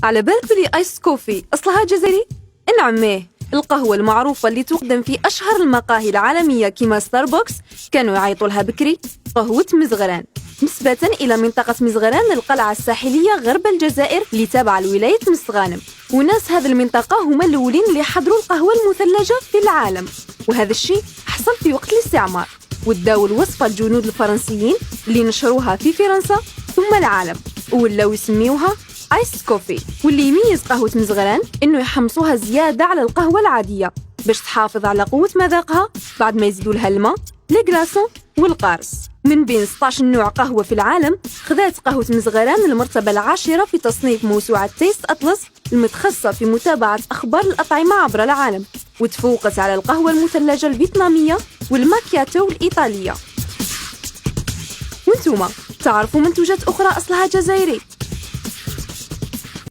على بالك بلي آيس كوفي أصلها جزائري؟ نعميه، القهوة المعروفة اللي تقدم في أشهر المقاهي العالمية كما ستاربكس كانوا يعيطوا لها بكري قهوة مزغران، نسبة إلى منطقة مزغران القلعة الساحلية غرب الجزائر اللي تابعة لولاية مستغانم. وناس هذه المنطقة هما الأولين اللي حضروا القهوة المثلجة في العالم، وهذا الشيء حصل في وقت الاستعمار، وداو الوصفة الجنود الفرنسيين اللي نشروها في فرنسا ثم العالم، ولاو يسميوها آيس كوفي. واللي يميز قهوة مزغران إنه يحمصوها زيادة على القهوة العادية باش تحافظ على قوة مذاقها، بعد ما يزيدوا لها الماء، الكراسون والقارص. من بين 16 نوع قهوة في العالم، خذات قهوة مزغران المرتبة 10 في تصنيف موسوعة تيست أطلس المتخصصة في متابعة أخبار الأطعمة عبر العالم، وتفوقت على القهوة المثلجة الفيتنامية والماكياتو الإيطالية. وانتوما تعرفوا منتوجات أخرى أصلها جزائري؟